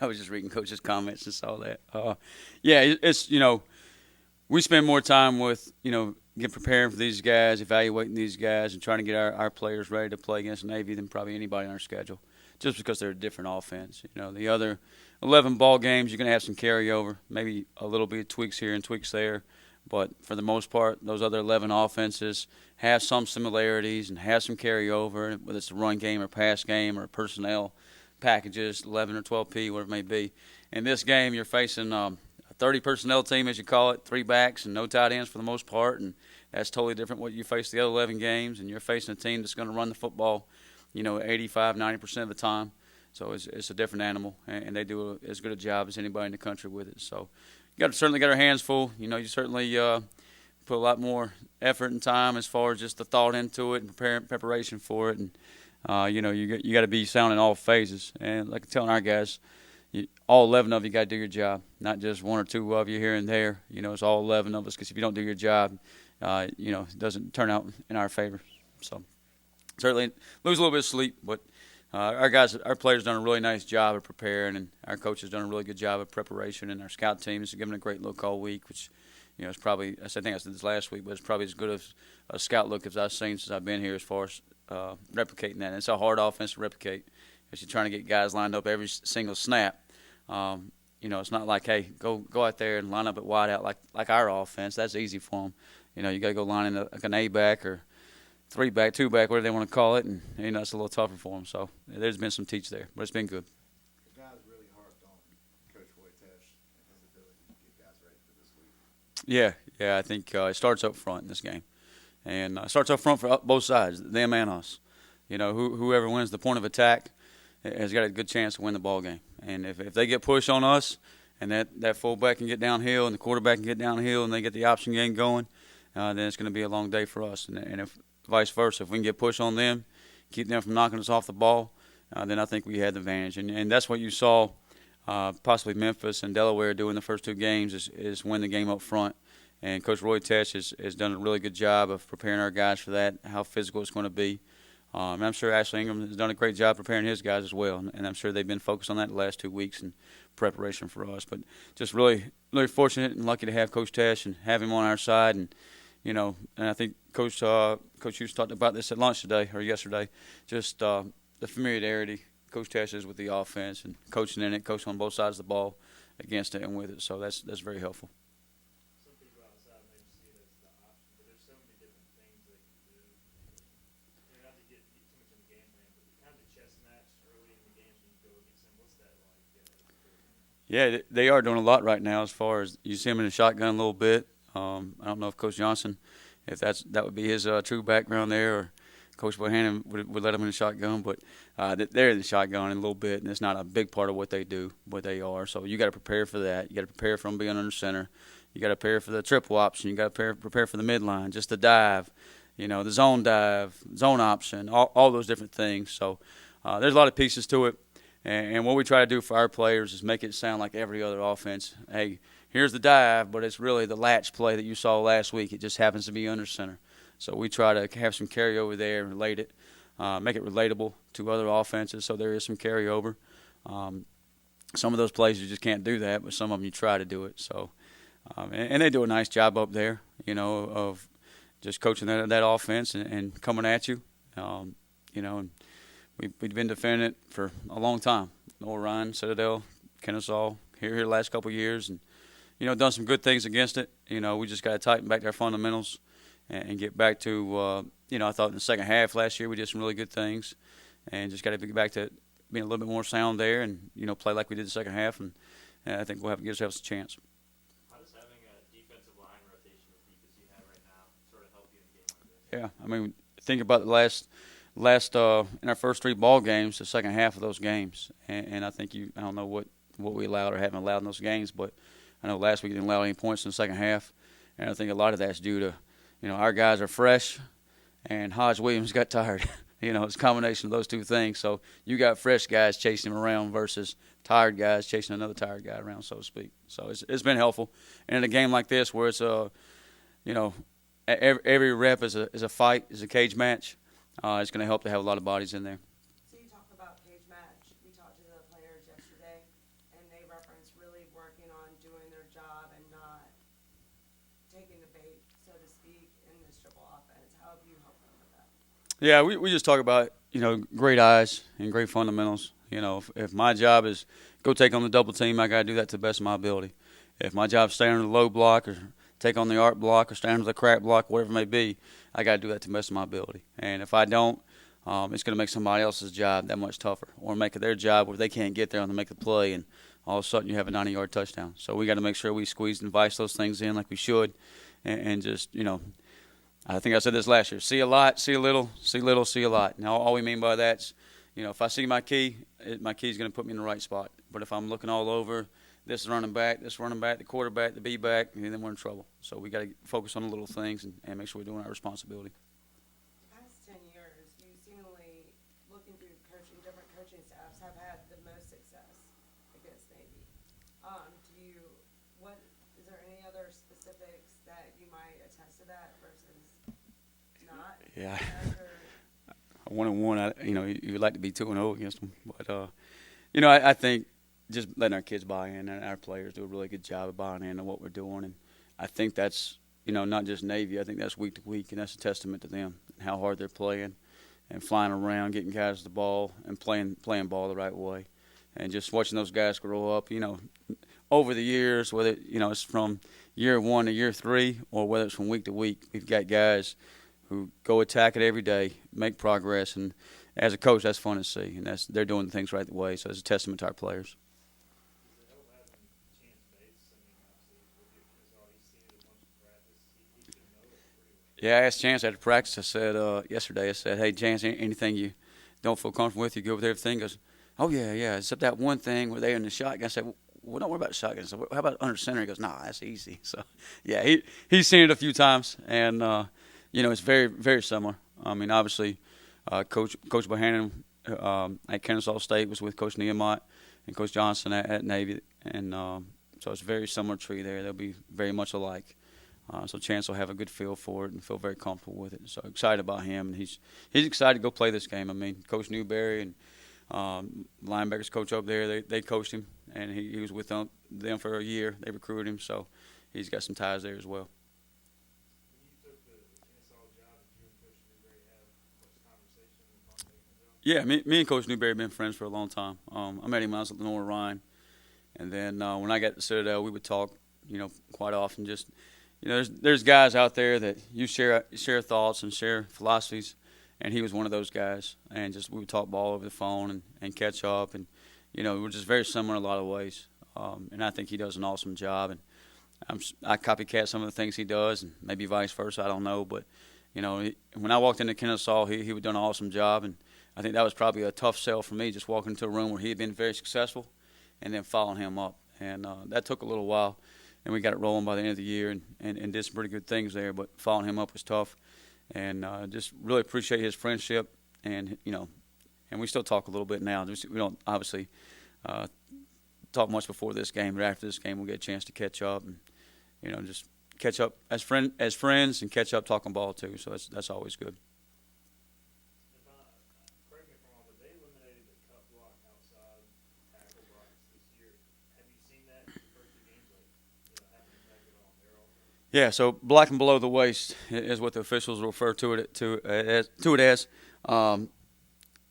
I was just reading Coach's comments and saw that. Yeah, it's we spend more time with get preparing for these guys, evaluating these guys, and trying to get our players ready to play against Navy than probably anybody on our schedule, just because they're a different offense. The other 11 ball games, you're going to have some carryover, maybe a little bit of tweaks here and tweaks there, but for the most part, those other 11 offenses have some similarities and have some carryover, whether it's a run game or pass game or personnel packages, 11 or 12P, whatever it may be. In this game, you're facing a 30 personnel team, as you call it, 3 backs and no tight ends for the most part, and that's totally different what you face the other 11 games, and you're facing a team that's going to run the football, 85, 90% of the time. So it's a different animal, and they do as good a job as anybody in the country with it. So certainly got our hands full. You certainly put a lot more effort and time as far as just the thought into it and preparation for it, and you got to be sound in all phases. And like I'm telling our guys, all 11 of you got to do your job, not just one or two of you here and there. It's all 11 of us, because if you don't do your job, it doesn't turn out in our favor. So certainly lose a little bit of sleep, but our players done a really nice job of preparing, and our coach has done a really good job of preparation, and our scout team has given a great look all week, which it's probably, I think I said this last week, but it's probably as good as a scout look as I've seen since I've been here as far as replicating that. And it's a hard offense to replicate, because you're trying to get guys lined up every single snap. It's not like, hey, go out there and line up at wide out like our offense. That's easy for them. You got to go line in like an A-back or 3-back, 2-back, whatever they want to call it, and it's a little tougher for them. So there's been some teach there, but it's been good. The guys really harped on Coach Wojtesh and his ability to get guys ready for this week. Yeah, I think it starts up front in this game, and it starts up front for both sides, them and us. Whoever wins the point of attack has got a good chance to win the ball game. And if they get pushed on us, and that fullback can get downhill and the quarterback can get downhill, and they get the option game going, then it's going to be a long day for us. And if vice versa, if we can get pushed on them, keep them from knocking us off the ball, then I think we had the advantage. And that's what you saw possibly Memphis and Delaware do in the first 2 games is win the game up front. And Coach Roy Tesh has done a really good job of preparing our guys for that, how physical it's going to be. And I'm sure Ashley Ingram has done a great job preparing his guys as well, and I'm sure they've been focused on that the last 2 weeks in preparation for us. But just really, really fortunate and lucky to have Coach Tesh and have him on our side. And and I think Coach Hughes talked about this at lunch today or yesterday, just the familiarity Coach Tesh is with the offense and coaching in it, coaching on both sides of the ball, against it and with it. So that's very helpful. Some people outside maybe see it as the option, but there's so many different things they can do. Not to get too much in the game plan, but kind of the chess match early in the games when you go against them, what's that like? Yeah, they are doing a lot right now. As far as you see them in the shotgun a little bit. I don't know if Coach Johnson, if that would be his true background there, or Coach Bohannon would let him in the shotgun, but they're in the shotgun a little bit, and it's not a big part of what they do, what they are. So you got to prepare for that. You got to prepare for them being under center. You got to prepare for the triple option. You got to prepare for the midline, just the dive, the zone dive, zone option, all those different things. So there's a lot of pieces to it, and what we try to do for our players is make it sound like every other offense. Hey, here's the dive, but it's really the latch play that you saw last week. It just happens to be under center. So we try to have some carryover there and relate it, make it relatable to other offenses, so there is some carryover. Some of those plays you just can't do that, but some of them you try to do it. So, and they do a nice job up there, of just coaching that offense and coming at you. And we've been defending it for a long time. Ryan, Citadel, Kennesaw, here the last couple of years, and done some good things against it. We just got to tighten back our fundamentals and get back to, I thought in the second half last year we did some really good things, and just got to get back to being a little bit more sound there and, play like we did the second half, and I think we'll have to give ourselves a chance. How does having a defensive line rotation as deep as you have right now sort of help you in a game like this? Yeah, I mean, think about the last in our first 3 ball games, the second half of those games, and I think I don't know what we allowed or haven't allowed in those games, but I know last week we didn't allow any points in the second half, and I think a lot of that's due to, our guys are fresh, and Hodge Williams got tired. It's a combination of those 2 things. So you got fresh guys chasing him around versus tired guys chasing another tired guy around, so to speak. So it's been helpful. And in a game like this where it's every rep is a fight, is a cage match, it's going to help to have a lot of bodies in there. So you talk about cage match. Yeah, we just talk about, great eyes and great fundamentals. If my job is go take on the double team, I got to do that to the best of my ability. If my job is stay under the low block or take on the arc block or stay under the crack block, whatever it may be, I got to do that to the best of my ability. And if I don't, it's going to make somebody else's job that much tougher, or make it their job where they can't get there and they make the play, and all of a sudden you have a 90-yard touchdown. So we got to make sure we squeeze and vice those things in like we should, and just, I think I said this last year, see a lot, see a little, see a lot. Now all we mean by that's, if I see my key is going to put me in the right spot. But if I'm looking all over, this running back, the quarterback, the B-back, then we're in trouble. So we got to focus on the little things and make sure we're doing our responsibility. Past 10 years, you seemingly, looking through different coaching staffs, have had the most success against Navy. Is there any other specifics that you might attest to that versus not? Yeah. 1-1, you'd like to be 2-0 against them. But, I think just letting our kids buy in and our players do a really good job of buying into what we're doing. And I think that's, not just Navy. I think that's week to week, and that's a testament to them and how hard they're playing and flying around, getting guys the ball and playing ball the right way. And just watching those guys grow up, over the years, whether, it's from year 1 to year 3 or whether it's from week to week, we've got guys who go attack it every day, make progress, and as a coach, that's fun to see, and they're doing things right the way. So it's a testament to our players. Does it help having Chance Bates? I mean, obviously, with your Kennesaw, he's seen it a bunch of practice. He should know it pretty well. Yeah, I asked Chance after practice. I said yesterday, hey, Chance, anything you don't feel comfortable with, you go with everything. He goes, oh, yeah, except that one thing where they're in the shotgun. I said, well, don't worry about the shotgun. So how about under center? He goes, nah, that's easy. So, yeah, he's seen it a few times, and, it's very, very similar. I mean, obviously, Coach Bohannon at Kennesaw State was with Coach Niemot and Coach Johnson at Navy, and so it's a very similar tree there. They'll be very much alike. So Chance will have a good feel for it and feel very comfortable with it. So excited about him, and he's excited to go play this game. I mean, Coach Newberry and linebackers coach up there, they coached him, and he was with them for a year. They recruited him, so he's got some ties there as well. When you took the Kennesaw job, did you and Coach Newberry have much conversation about taking the job? Yeah, me and Coach Newberry have been friends for a long time. I met him when I was at Lenore Ryan, and then when I got to Citadel, we would talk, quite often. Just, there's guys out there that you share thoughts and share philosophies, and he was one of those guys. And just we would talk ball over the phone and catch up, and we're just very similar in a lot of ways. And I think he does an awesome job, and I copycat some of the things he does, and maybe vice versa. I don't know, but when I walked into Kennesaw, he would done an awesome job, and I think that was probably a tough sell for me, just walking into a room where he had been very successful, and then following him up, and that took a little while, and we got it rolling by the end of the year, and did some pretty good things there. But following him up was tough, and just really appreciate his friendship, and and we still talk a little bit now. We don't obviously talk much before this game, but after this game, we'll get a chance to catch up and just catch up as friends and catch up talking ball too. So that's always good. Correct me if I'm wrong, but they eliminated the cut block outside tackle blocks this year. Have you seen that in the first 2 games? Have an impact at all on their offense? Yeah, so blocking below the waist is what the officials refer to it as.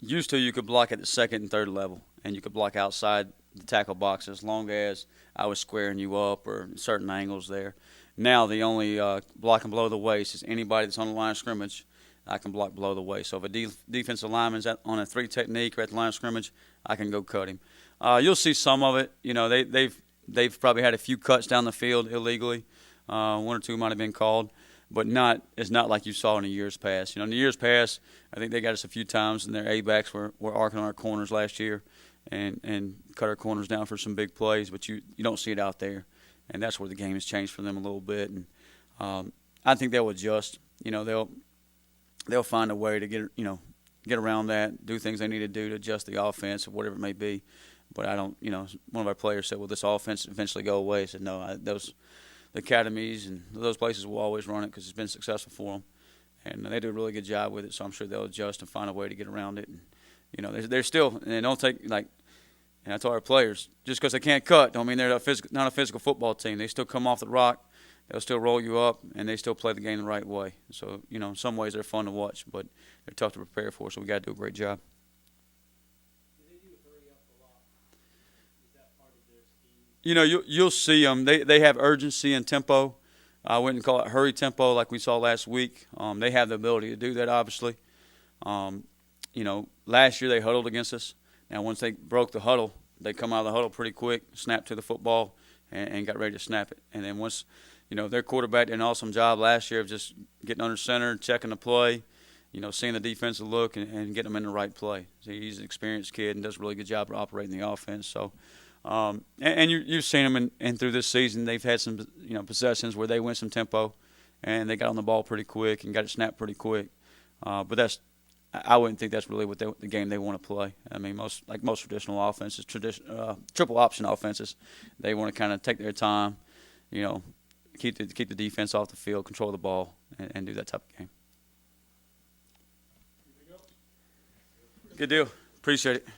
Used to, you could block at the second and third level, and you could block outside the tackle box as long as I was squaring you up or certain angles there. Now the only blocking below the waist is anybody that's on the line of scrimmage. I can block below the waist. So if a defensive lineman's on a 3 technique or at the line of scrimmage, I can go cut him. You'll see some of it. They've probably had a few cuts down the field illegally. 1 or 2 might have been called, but it's not like you saw in the years past. In the years past, I think they got us a few times, and their A-backs were arcing on our corners last year and cut our corners down for some big plays, but you don't see it out there, and that's where the game has changed for them a little bit. And I think they'll adjust. They'll find a way to get around that, do things they need to do to adjust the offense or whatever it may be. But I don't, one of our players said, "Will this offense eventually go away?" I said, "No, the academies and those places will always run it because it's been successful for them, and they do a really good job with it. So I'm sure they'll adjust and find a way to get around it. And they're still, and they don't take and I told our players, just because they can't cut, don't mean they're not a physical football team. They still come off the rock, they'll still roll you up, and they still play the game the right way. So, in some ways they're fun to watch, but they're tough to prepare for, so we got to do a great job. Do they do hurry up a lot? Is that part of their scheme? You'll see them. They have urgency and tempo. I wouldn't call it hurry tempo like we saw last week. They have the ability to do that, obviously. Last year they huddled against us. Now, once they broke the huddle, they come out of the huddle pretty quick, snap to the football, and got ready to snap it. And then once, their quarterback did an awesome job last year of just getting under center, checking the play, seeing the defensive look and getting them in the right play. So he's an experienced kid and does a really good job of operating the offense. So, you've seen them and through this season, they've had some, possessions where they win some tempo and they got on the ball pretty quick and got it snapped pretty quick. But I wouldn't think that's really what the game they want to play. I mean, most traditional offenses, triple option offenses, they want to kind of take their time, keep the defense off the field, control the ball, and do that type of game. Good deal. Appreciate it.